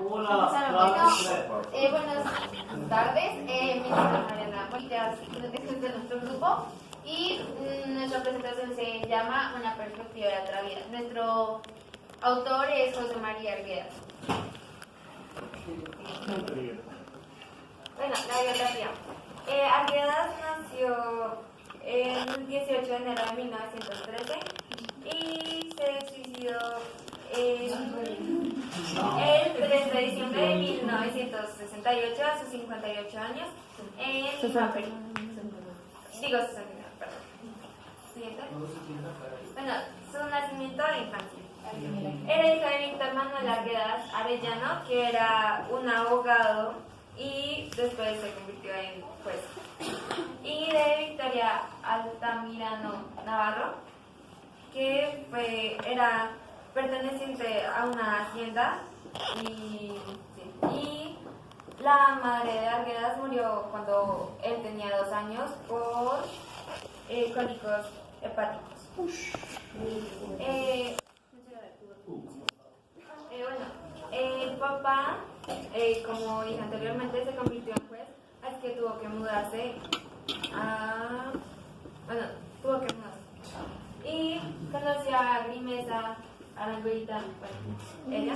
Hola, buenas tardes. Mi nombre es Mariana Moitas, es de nuestro grupo y nuestra presentación se llama Una perspectiva de la otra vida. Nuestro autor es José María Arguedas. Bueno, la biografía. Arguedas nació el 18 de enero de 1913 y se suicidó el 3 de diciembre de 1968 a sus 58 años en Papel. Digo 69, perdón. Siguiente. Bueno, su nacimiento e infancia. Era hija de Víctor Manuel Arguedas Arellano, que era un abogado y después se convirtió en juez. Y de Victoria Altamirano Navarro, que era perteneciente a una hacienda y la madre de Arguedas murió cuando él tenía 2 años por cólicos hepáticos. El papá, como dije anteriormente, se convirtió en juez, así que tuvo que mudarse y conoció a Grimesa Aranguita, ella,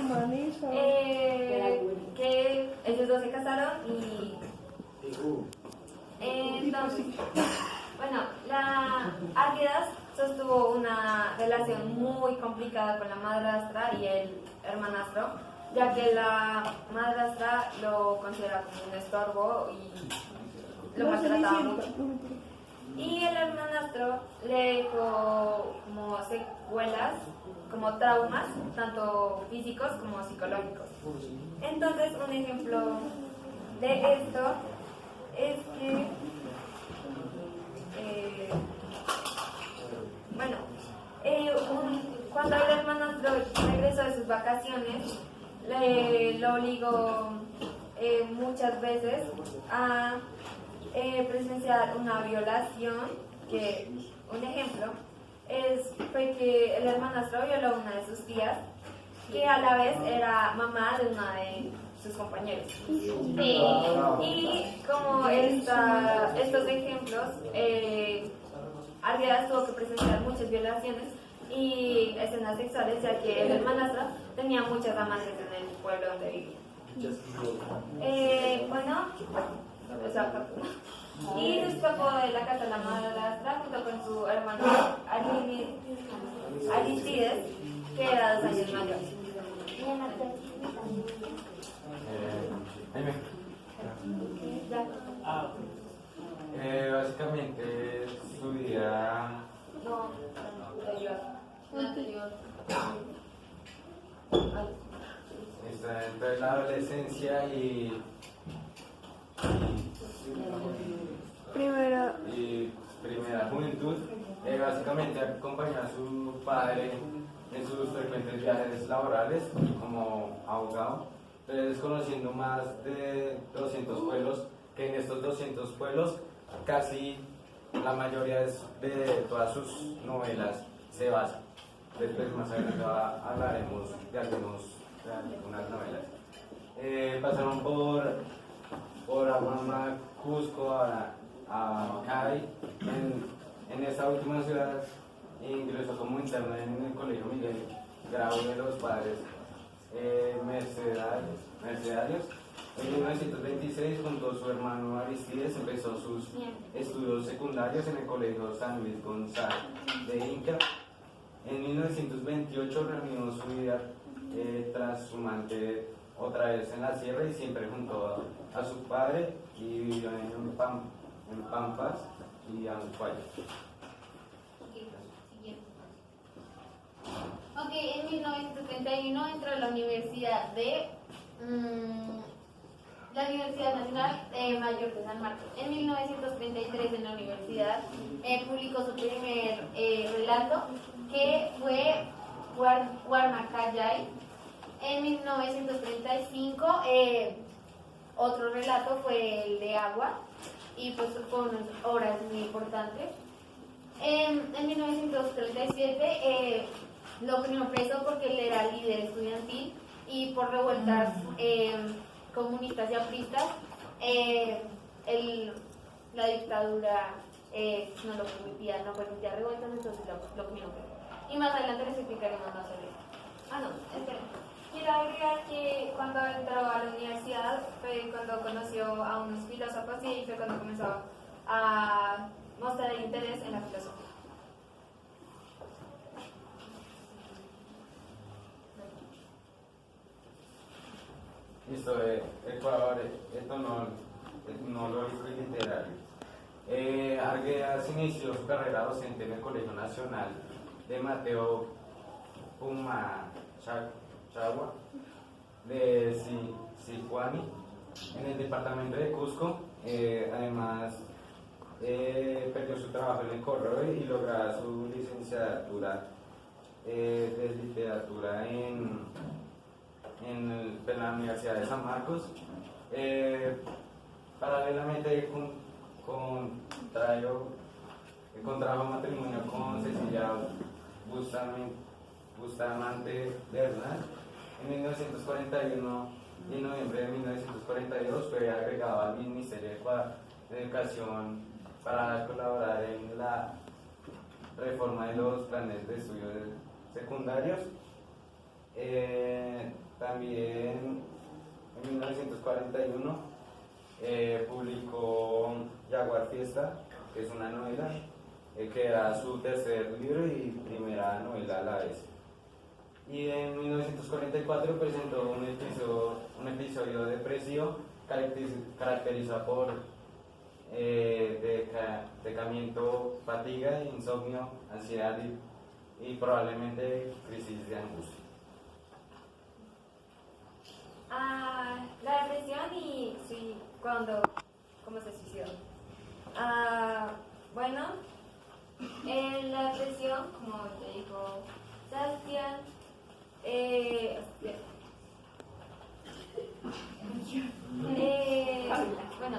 que ellos dos se casaron y entonces, la Arguedas sostuvo una relación muy complicada con la madrastra y el hermanastro, ya que la madrastra lo consideraba como un estorbo y lo maltrataba mucho. Y el hermanastro le dejó como secuelas, como traumas, tanto físicos como psicológicos. Entonces, un ejemplo de esto es que, cuando el hermanastro regresó de sus vacaciones, lo obligó muchas veces a presenciar una violación, que un ejemplo fue que el hermanastro violó a una de sus tías, que a la vez era mamá de una de sus compañeros. Y como estos ejemplos, Arguedas tuvo que presenciar muchas violaciones y escenas sexuales, ya que el hermanastro tenía muchas amantes en el pueblo donde vivía. Y se escapó de la casa de la madrastra junto con su hermano Aristides, que era 2 años mayor. Básicamente su vida. Está entre la adolescencia y primera juventud. Básicamente acompañó a su padre en sus frecuentes viajes laborales como abogado, entonces conociendo más de 200 pueblos, que en estos 200 pueblos casi la mayoría de todas sus novelas se basan. Después más adelante hablaremos de algunas novelas. Pasaron por Amama, Cusco, a Cali. En esta última ciudad ingresó como interno en el Colegio Miguel Grau de los Padres Mercedarios. En 1926, junto a su hermano Aristides, empezó sus estudios secundarios en el Colegio San Luis Gonzaga de Inca. En 1928 reunió su vida tras su amante otra vez en la sierra y siempre junto a su padre, y vivió en Pampas y Anzuayo. En 1931 entró a la Universidad Nacional Mayor de San Marcos. En 1933 en la universidad publicó su primer relato, que fue Huarmacayay. En 1935 otro relato fue el de Agua, y pues fueron obras muy importantes. En 1937 lo primero preso porque él era líder estudiantil y por revueltas comunistas y apristas, la dictadura no permitía revueltas, entonces lo pudieron ver. Y más adelante les explicaremos más sobre eso. Esperen. Quiero agregar que cuando entró a la universidad fue cuando conoció a unos filósofos y ahí fue cuando comenzó a mostrar el interés en la filosofía. Listo, Ecuador, etnológico y literario. Arguedas inició su carrera docente en el Colegio Nacional de Mateo Pumachagua de Sicuani, en el departamento de Cusco. Además, perdió su trabajo en el correo y logró su licenciatura de literatura en la Universidad de San Marcos. Paralelamente contrajo matrimonio con Cecilia Bustamante Bernal en 1941 y en noviembre de 1942 fue agregado al Ministerio de Educación para colaborar en la reforma de los planes de estudios secundarios. También en 1941 publicó Jaguar Fiesta, que es una novela, que era su tercer libro y primera novela a la vez. Y en 1944 presentó un episodio depresivo caracterizado por decamiento, fatiga, insomnio, ansiedad y probablemente crisis de angustia. La depresión y sí, cómo se suicidó. Bueno, en la depresión, como te dijo Sebastián, bueno,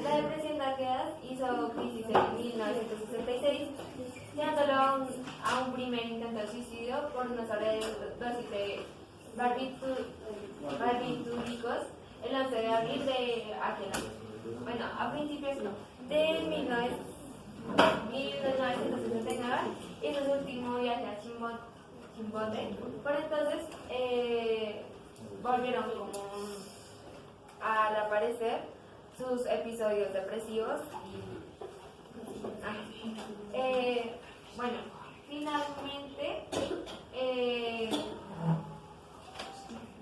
la depresión de Arguedas hizo crisis en 1966, llevándolo a un primer intento de suicidio por una sobredosis de barbitúricos el 11 de abril de aquel año. Bueno, a principios de 1969 hizo su último viaje a Chimbote. Por entonces volvieron al aparecer sus episodios depresivos. Bueno, finalmente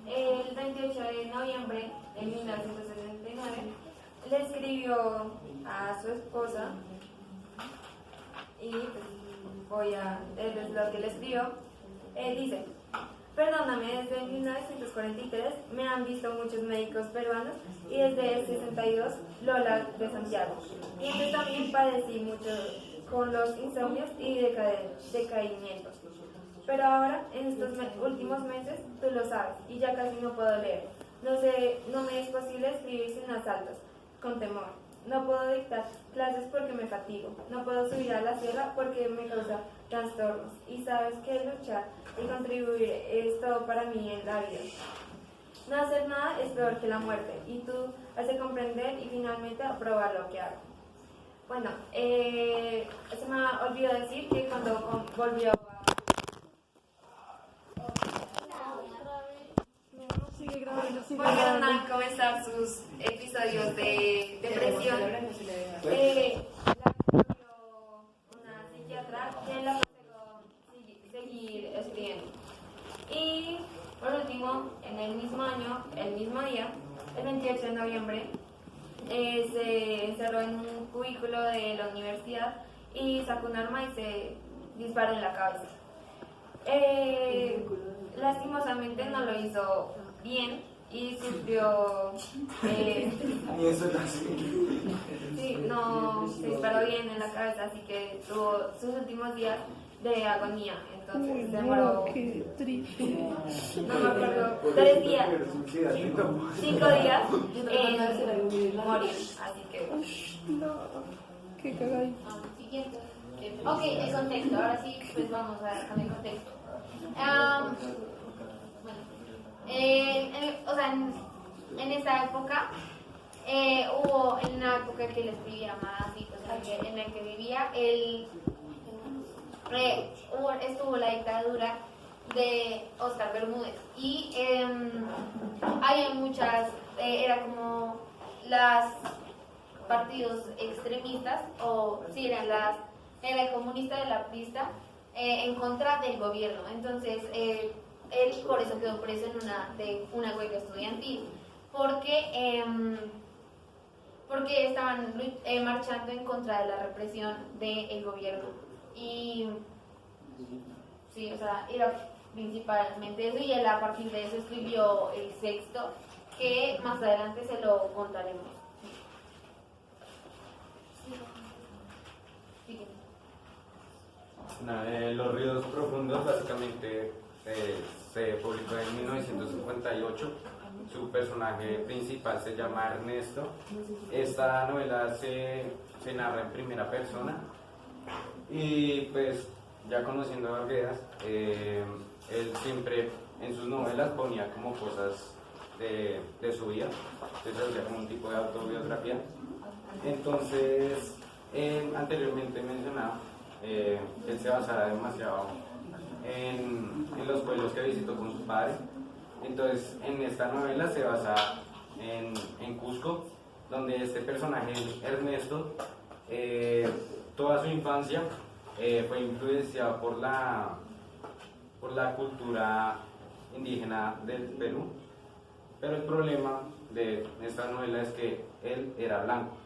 el 28 de noviembre de 1969 le escribió a su esposa y pues voy a leerles lo que le escribió. Dice: perdóname, desde 1943 me han visto muchos médicos peruanos y desde el 62 Lola de Santiago. Y entonces también padecí mucho con los insomnios y decaimientos. Pero ahora, en estos últimos meses, tú lo sabes, y ya casi no puedo leer. No me es posible escribir sin asaltos, con temor. No puedo dictar clases porque me fatigo. No puedo subir a la sierra porque me causa trastornos. Y sabes que luchar y contribuir es todo para mí en la vida. No hacer nada es peor que la muerte. Y tú has de comprender y finalmente aprobar lo que hago. Bueno, se me olvidó decir que cuando volvió volvieron a comenzar sus episodios de depresión. La descubrió una psiquiatra que la aconsejó seguir escribiendo. Y por último, en el mismo año, el mismo día, el 28 de noviembre, se encerró en un cubículo de la universidad y sacó un arma y se disparó en la cabeza. Lastimosamente no lo hizo bien y sufrió sí, no se disparó bien en la cabeza, así que tuvo sus últimos días de agonía. Entonces demoró, qué triste. no me acuerdo, 3 días, 5 días en morir, así que No, qué cagadito. siguiente. Ok, el contexto, ahora sí, pues vamos a cambiar el contexto. Bueno, O sea, en esa época hubo, en una época que él escribía más y pues en el que vivía, estuvo la dictadura de Óscar Bermúdez y había muchas, era como las partidos extremistas o sí era el comunista de la pista en contra del gobierno. Entonces él por eso quedó preso en una huelga estudiantil porque estaban marchando en contra de la represión del gobierno. Y sí, o sea, era principalmente eso, y él a partir de eso escribió el sexto, que más adelante se lo contaremos. Sí. Los ríos profundos básicamente se publicó en 1958. Su personaje principal se llama Ernesto. Esta novela se narra en primera persona y pues ya conociendo a Arguedas, él siempre en sus novelas ponía como cosas de su vida, entonces hacía como un tipo de autobiografía. Entonces, anteriormente mencionado, él se basaba demasiado en los pueblos que visitó con su padre. Entonces, en esta novela se basa en Cusco, donde este personaje, Ernesto, toda su infancia fue influenciado por la cultura indígena del Perú, pero el problema de esta novela es que él era blanco.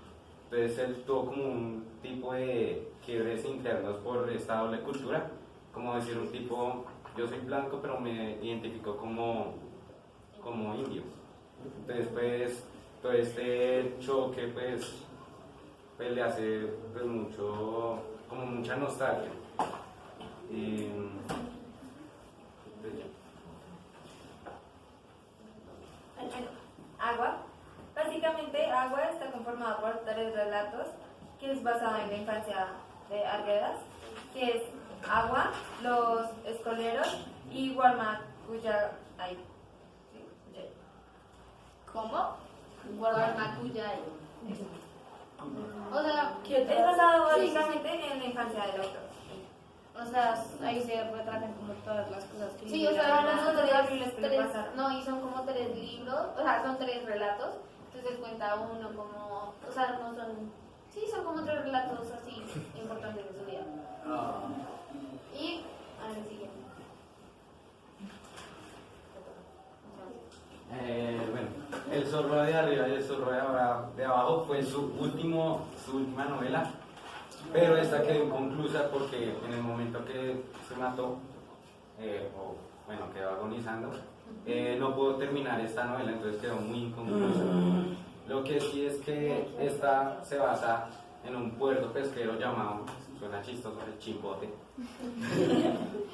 Entonces él tuvo como un tipo de quiebres internos por esta doble cultura, como decir un tipo, yo soy blanco pero me identifico como indio. Entonces pues todo este choque pues le hace pues mucha nostalgia. Y, pues, Agua. Básicamente, Agua está conformada por 3 relatos, que es basado en la infancia de Arguedas, que es Agua, Los Escoleros y Guarmacuyay. ¿Cómo? Guarmacuyay. O sea, Es basado básicamente en la infancia del autor. o sea, ahí se retratan como todas las cosas que Sí, o sea, las las cosas horribles que le pasaron. no, y son como 3 libros, o sea, son 3 relatos, entonces cuenta uno como, o sea, no son, sí, son como 3 relatos así importantes de su vida. Y, a ver, sigue. Bueno, El zorro de arriba y el zorro de abajo fue su última novela, pero esta quedó inconclusa porque en el momento que se mató, quedó agonizando, no pudo terminar esta novela, entonces quedó muy inconclusa. Lo que sí es que esta se basa en un puerto pesquero llamado, suena chistoso, el Chimbote.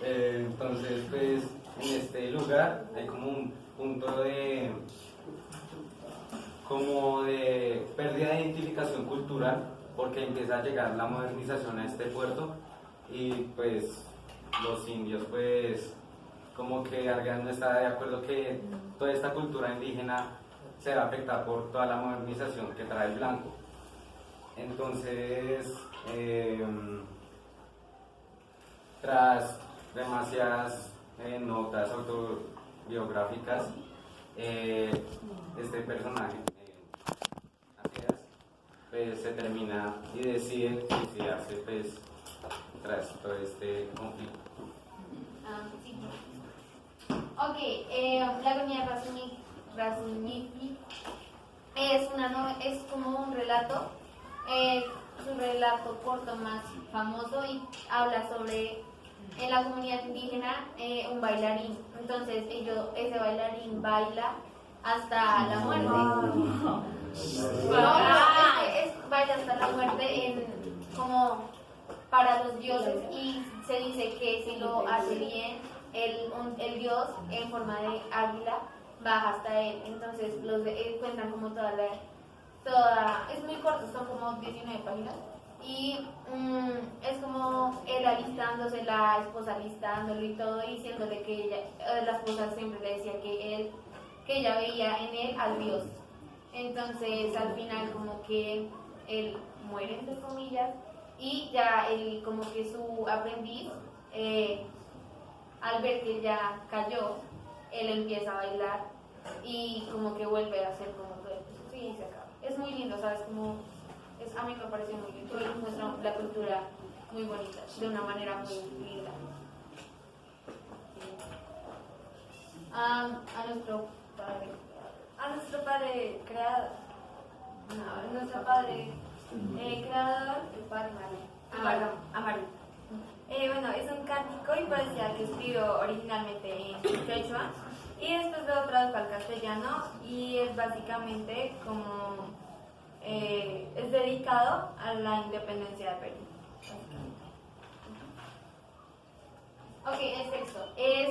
Entonces, pues, en este lugar hay como un punto de pérdida de identificación cultural, porque empieza a llegar la modernización a este puerto y pues los indios pues como que Arguedas no está de acuerdo que toda esta cultura indígena se va a afectar por toda la modernización que trae el blanco. Entonces, tras demasiadas notas autobiográficas, este personaje, Arguedas, pues se termina y decide suicidarse pues, tras todo este conflicto. Sí. Ok, La agonía Razumihi es como un relato, su relato corto más famoso, y habla sobre en la comunidad indígena un bailarín. Entonces ese bailarín baila hasta la muerte. Baila hasta la muerte como para los dioses, y se dice que si lo hace bien, el dios en forma de águila baja hasta él. Entonces cuentan como toda, es muy corto, son como 19 páginas, Y es como él alistándose, la esposa alistándolo y todo, diciéndole que ella, la esposa siempre le decía que ella veía en él al Dios. Entonces al final como que él muere entre comillas y ya él como que su aprendiz al ver que ya cayó, él empieza a bailar y como que vuelve a hacer como todo el sí, y se acaba. Es muy lindo, ¿sabes? Como a mí me parece muy lindo y muestra la cultura muy bonita, de una manera muy linda. A nuestro padre creador, nuestro padre creador, el padre Amaru. Bueno, es un cántico y poesía que escribió originalmente en quechua y después lo tradujo al castellano y es básicamente como es dedicado a la independencia de Perú. Ok, el texto es,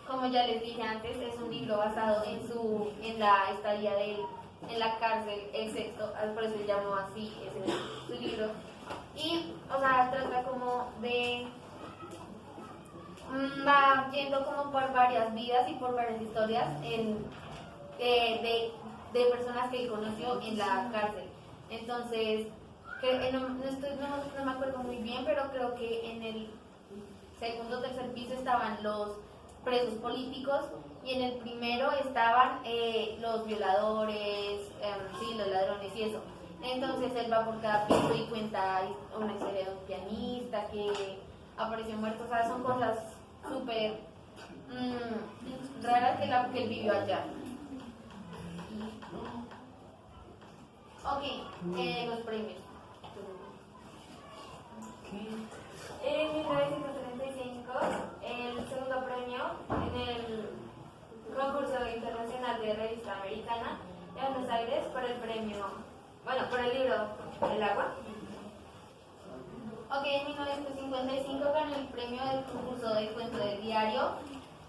como ya les dije antes, es un libro basado en la estadía de él en la cárcel, el sexto, por eso se llamó así su libro. Y, o sea, trata como de va yendo como por varias vidas y por varias historias de personas que él conoció en la cárcel. Entonces, no me acuerdo muy bien, pero creo que en el segundo o tercer piso estaban los presos políticos y en el primero estaban los violadores, sí, los ladrones y eso. Entonces él va por cada piso y cuenta una historia de un pianista que apareció muerto. O sea, son cosas súper raras que él vivió allá. Ok, los premios. En 1935, el segundo premio en el concurso internacional de revista americana en Buenos Aires por el libro El agua. Ok, en 1955 ganó el premio del concurso de cuento del diario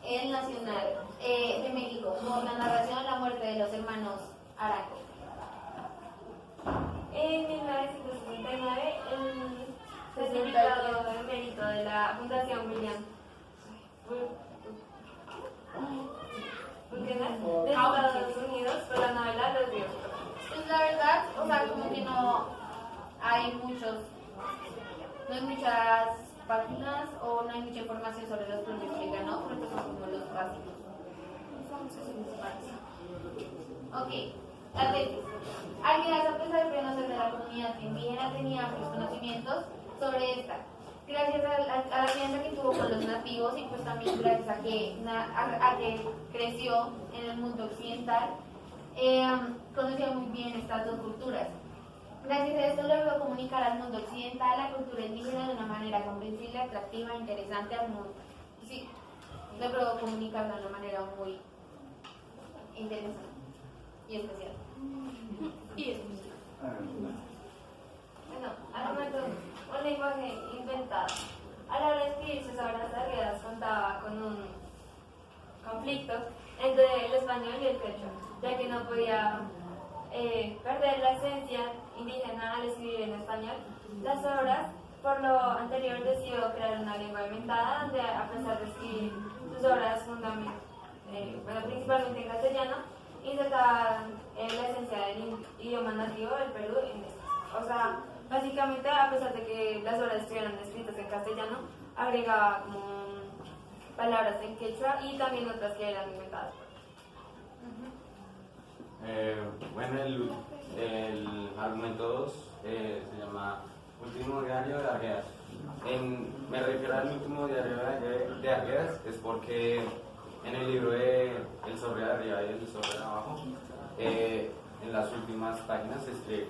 El Nacional de México por la narración La muerte de los hermanos Arango. En 1969, el certificado de mérito de la Fundación William de Estados Unidos por la novela Los Dioses. Pues la verdad, o sea, como que no hay muchas páginas o no hay mucha información sobre los premios que ganó, porque son como los básicos. Ok, la tesis. Arguedas, a pesar de no ser de la comunidad indígena, tenía amplios conocimientos sobre esta. Gracias a la crianza que tuvo con los nativos y pues también gracias a que creció en el mundo occidental, conocía muy bien estas dos culturas. Gracias a esto logró comunicar al mundo occidental la cultura indígena de una manera comprensible, atractiva, interesante al mundo. Sí, logró comunicarla de una manera muy interesante y especial. Bueno, argumento, un lenguaje inventado. A la hora de escribir sus obras, Arguedas contaba con un conflicto entre el español y el quechua, ya que no podía perder la esencia indígena al escribir en español. Las obras, por lo anterior, decidió crear una lengua inventada, donde a pesar de escribir sus obras principalmente en castellano, insertaba la esencia del idioma nativo del Perú en esto. O sea, básicamente, a pesar de que las obras estuvieran escritas en castellano, agregaba como palabras en quechua y también otras que eran inventadas. Bueno, el argumento 2 se llama Último diario de Arguedas. Me refiero al último diario de Arguedas, es porque en el libro de El sobre de arriba y El sobre de abajo, en las últimas páginas se escribe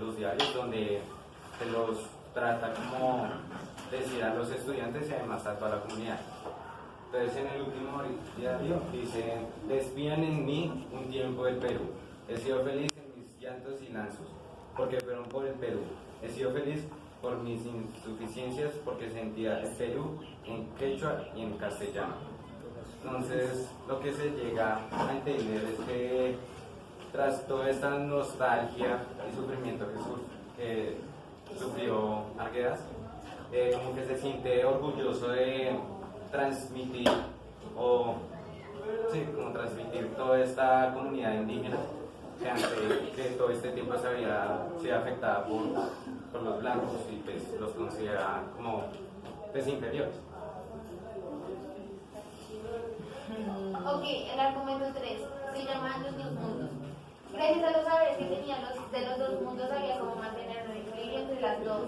los diarios donde se los trata como decir a los estudiantes y además a toda la comunidad. Entonces en el último diario dice: despían en mí un tiempo del Perú, he sido feliz en mis llantos y lanzos, porque fueron por el Perú, he sido feliz por mis insuficiencias, porque sentía el Perú en quechua y en castellano. Entonces lo que se llega a entender es que tras toda esta nostalgia y sufrimiento que sufrió Arguedas, como que se siente orgulloso de transmitir o sí, como transmitir toda esta comunidad indígena que antes que todo este tiempo se había sido afectada por los blancos y pues los considera como pues, inferiores. Ok, el argumento 3 se llama Los Dos Mundos. Gracias a los saberes que tenían de los dos mundos había como mantener un equilibrio entre las dos,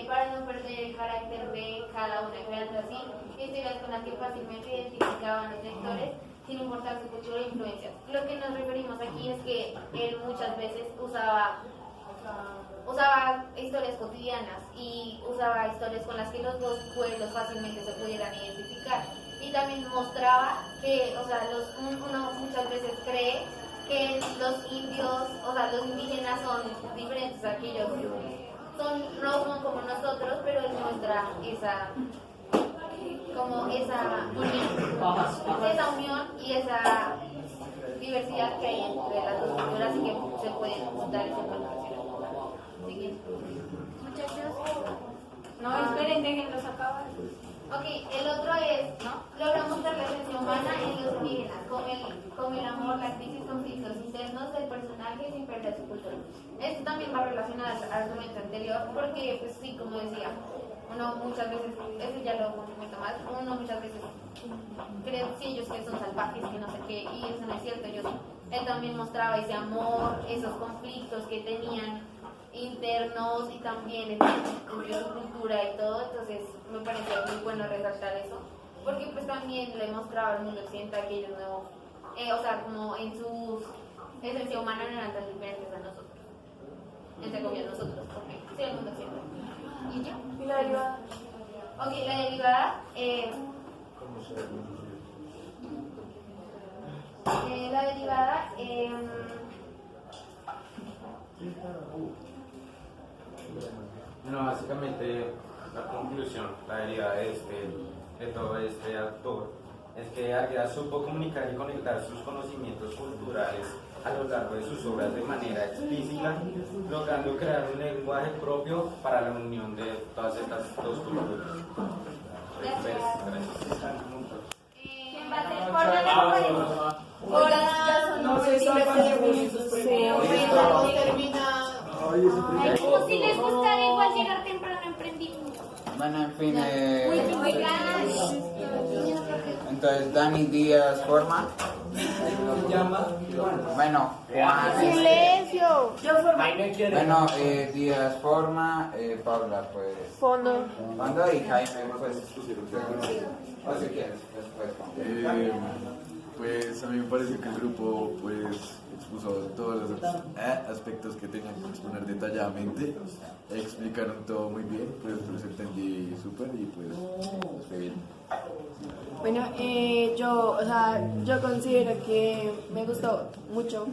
para no perder el carácter de cada una, creando así historias con las que fácilmente identificaban los lectores sin importar su cultura e influencias. Lo que nos referimos aquí es que él muchas veces usaba historias cotidianas y usaba historias con las que los dos pueblos fácilmente se pudieran identificar. Y también mostraba que, o sea, uno muchas veces cree que los indios, o sea, los indígenas son diferentes a aquellos, no son como nosotros, pero él muestra esa unión y esa diversidad que hay entre las dos culturas y que se pueden dar esas comparaciones. Siguiente. Muchachos. No, esperen, déjenlos acabar. Ok, el otro es, logra mostrar la esencia humana en los indígenas, con el amor, la crisis, conflictos internos del personaje sin perder su cultura. Esto también va relacionado al argumento anterior, porque, pues sí, como decía, uno muchas veces, eso ya lo comento más, uno muchas veces cree sí, ellos que son salvajes, que no sé qué, y eso no es cierto. Él también mostraba ese amor, esos conflictos que tenían internos y también entre su cultura y todo, entonces me parece muy bueno resaltar eso, porque pues también le mostraba al mundo occidental que ellos no, o sea, como en su esencia humana no eran tan diferentes a nosotros, entre comillas nosotros, porque sí, el mundo occidental. ¿Y ya? ¿Y la derivada? Ok, la derivada, la derivada, No, básicamente la conclusión, la derivada de todo este autor es que Arguedas supo comunicar y conectar sus conocimientos culturales a lo largo de sus obras de manera explícita, logrando crear un lenguaje propio para la unión de todas estas dos culturas. Gracias. ¿Quién va a hacer por la No se como si les gustara igual llegar temprano a emprendimiento. Bueno, en fin, Muy ganas. entonces Dani Díaz forma. Bueno, Juan. Silencio. Bueno, Díaz forma, Paula pues Fondo. fondo y Jaime pues o si quieres después. Pues a mí me parece que el grupo pues expuso todos los aspectos que tenían que exponer detalladamente, explicaron todo muy bien, pues los entendí súper y pues fue bien. Bueno, yo considero que me gustó mucho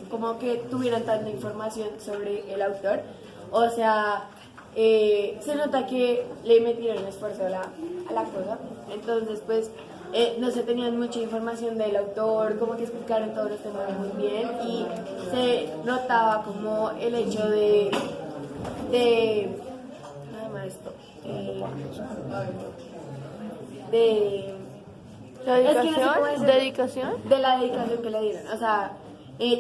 como que tuvieran tanta información sobre el autor. O sea, se nota que le metieron esfuerzo a la cosa. Entonces, pues, no se tenían mucha información del autor, como que explicaron todos los temas muy bien y se notaba como el hecho de nada más esto, de es que no sé cómo decirlo. ¿Dedicación? De la dedicación que le dieron. O sea,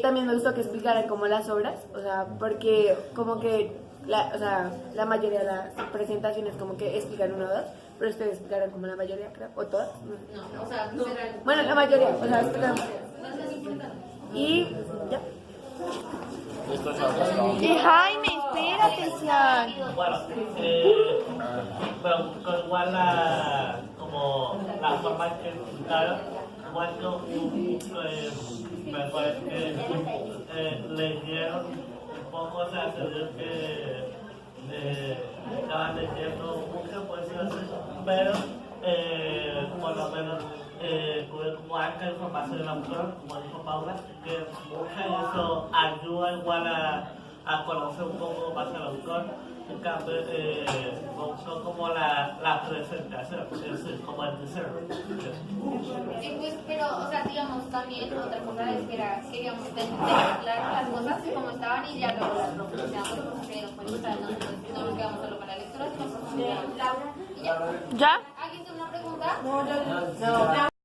también me gustó que explicaran como las obras, o sea, porque como que la mayoría de las presentaciones como que explican uno o dos, pero ustedes explicaron como la mayoría, creo, o todas. No, o sea, será Bueno, la mayoría, o sea, explicaron. Y ya. Y Jaime, espérate, Cian. Bueno, pero igual como la forma que explicaron, igual me parece que leyeron un poco, o sea, se vio que estaban leyendo mucho, por decirlo así, pero por lo menos tuve como harta información del autor, como dijo Paula, que mucho de eso ayuda igual a conocer un poco más al autor. En cambio, me gustó como la presentación, es decir, como el diseño. pues, pero, o sea, digamos, queríamos también, otra cosa es que queríamos tener claras las cosas como estaban y ya luego las profundizamos porque no podemos estar, no nos quedamos solo con la lectura, sino profundizamos. Y ya. ¿Ya? ¿Alguien tiene una pregunta? No, ya.